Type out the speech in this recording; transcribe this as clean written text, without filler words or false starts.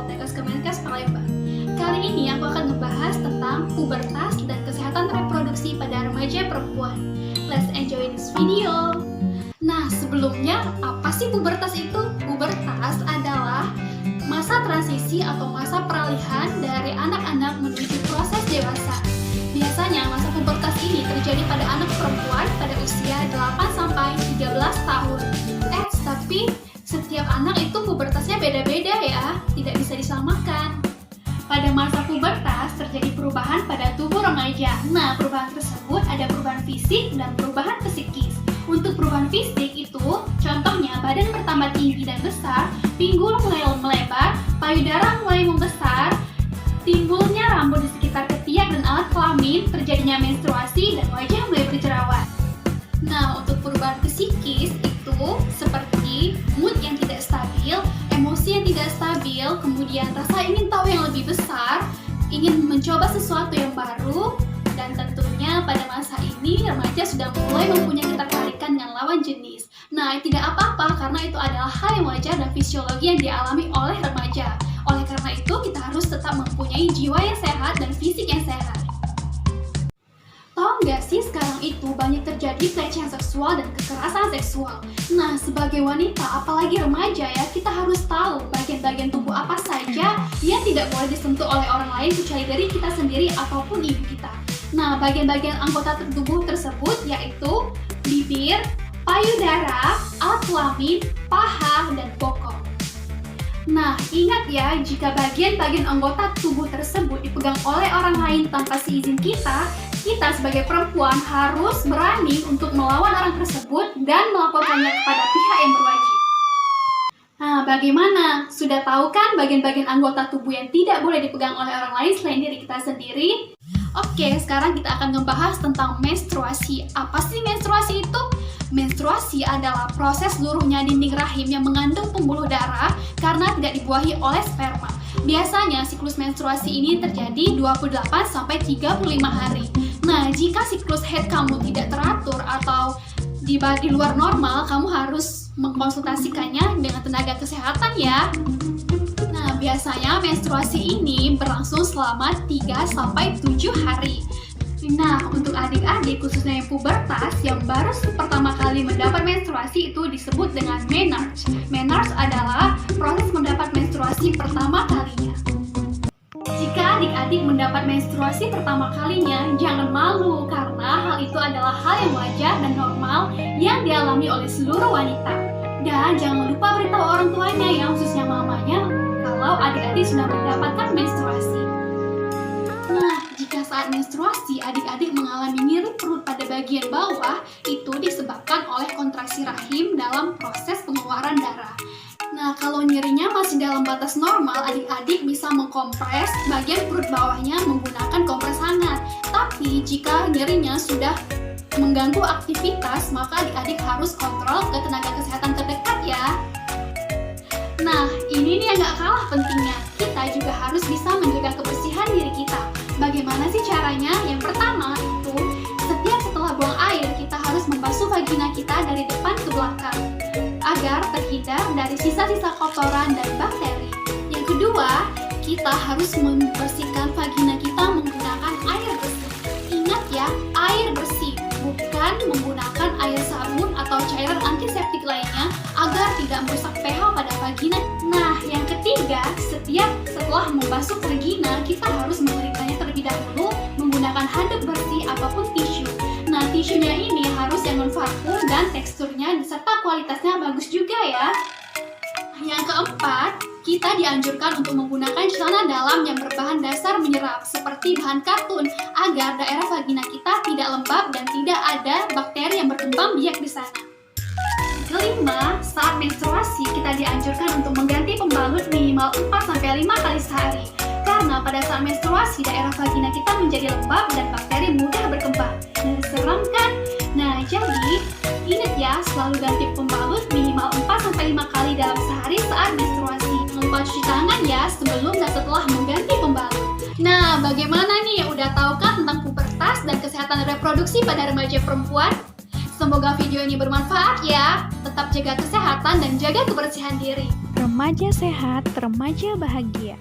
Poltekkes Kemenkes Palembang. Kali ini aku akan membahas tentang pubertas dan kesehatan reproduksi pada remaja perempuan. Let's enjoy this video. Nah, sebelumnya apa sih pubertas itu? Pubertas adalah masa transisi atau masa peralihan dari anak-anak menuju proses dewasa. Biasanya masa pubertas ini terjadi pada anak perempuan pada usia 8-13 tahun. Tapi setiap anak itu pubertasnya beda-beda ya, tidak bisa disamakan. Pada masa pubertas terjadi perubahan pada tubuh remaja. Nah, perubahan tersebut ada perubahan fisik dan perubahan psikis. Untuk perubahan fisik itu, contohnya badan bertambah tinggi dan besar, pinggul mulai melebar, payudara mulai membesar, timbulnya rambut di sekitar ketiak dan alat kelamin, terjadinya menstruasi, dan wajah mulai berjerawat. Nah, untuk perubahan psikis itu seperti mood yang tidak stabil, emosi yang tidak stabil, kemudian rasa ingin tahu yang lebih besar, ingin mencoba sesuatu yang baru, dan tentunya pada masa ini remaja sudah mulai mempunyai ketertarikan dengan lawan jenis. Nah, tidak apa-apa karena itu adalah hal yang wajar dan fisiologi yang dialami oleh remaja. Oleh karena itu, kita harus tetap mempunyai jiwa yang sehat dan fisik yang sehat. Tahu nggak sih sekarang itu banyak terjadi pelecehan seksual dan kekerasan seksual. Nah, sebagai wanita, apalagi remaja ya, kita harus tahu bagian-bagian tubuh apa saja yang tidak boleh disentuh oleh orang lain kecuali dari kita sendiri ataupun ibu kita. Nah, bagian-bagian anggota tubuh tersebut yaitu bibir, payudara, alat kelamin, paha, dan bokong. Nah, ingat ya, jika bagian-bagian anggota tubuh tersebut dipegang oleh orang lain tanpa seizin kita sebagai perempuan harus berani untuk melawan orang tersebut dan melaporkannya kepada pihak yang berwajib. Nah, bagaimana? Sudah tahu kan bagian-bagian anggota tubuh yang tidak boleh dipegang oleh orang lain selain diri kita sendiri? Oke, sekarang kita akan membahas tentang menstruasi. Apa sih menstruasi itu? Menstruasi adalah proses luruhnya dinding rahim yang mengandung pembuluh darah karena tidak dibuahi oleh sperma. Biasanya siklus menstruasi ini terjadi 28-35 hari. Nah, jika siklus haid kamu tidak teratur atau di luar normal, kamu harus mengkonsultasikannya dengan tenaga kesehatan ya. Nah, biasanya menstruasi ini berlangsung selama 3-7 hari. Nah, untuk adik-adik khususnya yang pubertas yang baru pertama kali mendapat menstruasi itu disebut dengan menarche. Menarche adalah proses mendapat menstruasi pertama kalinya. Jika adik-adik mendapat menstruasi pertama kalinya, jangan malu karena hal itu adalah hal yang wajar dan normal yang dialami oleh seluruh wanita. Dan jangan lupa beritahu orang tuanya yang khususnya mamanya kalau adik-adik sudah mendapatkan menstruasi. Nah, jika saat menstruasi adik-adik mengalami nyeri perut pada bagian bawah, itu disebabkan oleh kontraksi rahim dalam proses pengeluaran darah. Nah, kalau nyerinya masih dalam batas normal, adik-adik bisa mengkompres bagian perut bawahnya menggunakan kompres hangat. Tapi jika nyerinya sudah mengganggu aktivitas, maka adik-adik harus kontrol ke tenaga kesehatan terdekat ya. Nah, ini nih yang gak kalah pentingnya. Kita juga harus bisa menjaga kebersihan diri kita. Bagaimana sih caranya? Yang pertama itu, setiap setelah buang air, kita harus membasuh vagina kita dari depan ke belakang agar terhindar dari sisa-sisa kotoran dan bakteri. Yang kedua, kita harus membersihkan vagina kita menggunakan air bersih. Ingat ya, air bersih, bukan menggunakan air sabun atau cairan antiseptik lainnya agar tidak merusak pH pada vagina. Nah, yang ketiga, setelah membasuh vagina, kita harus mengeringkannya terlebih dahulu menggunakan handuk bersih ataupun tisu. Nah, tisunya ini harus yang non-vakum dan teksturnya serta kualitasnya bagus juga ya. Yang keempat, kita dianjurkan untuk menggunakan celana dalam yang berbahan dasar menyerap seperti bahan katun agar daerah vagina kita tidak lembab dan tidak ada bakteri yang berkembang biak di sana. Kelima, saat menstruasi kita dianjurkan untuk mengganti pembalut minimal 4-5 kali sehari. Karena pada saat menstruasi daerah vagina kita menjadi lembab dan bakteri mudah berkembang. Dan seram kan? Nah, jadi ingat ya, selalu ganti pembalut minimal 4-5 kali dalam sehari saat menstruasi. Jangan lupa cuci tangan ya sebelum dan setelah mengganti pembalut. Nah, bagaimana nih? Udah tahu kan tentang pubertas dan kesehatan reproduksi pada remaja perempuan? Semoga video ini bermanfaat ya. Tetap jaga kesehatan dan jaga kebersihan diri. Remaja sehat, remaja bahagia.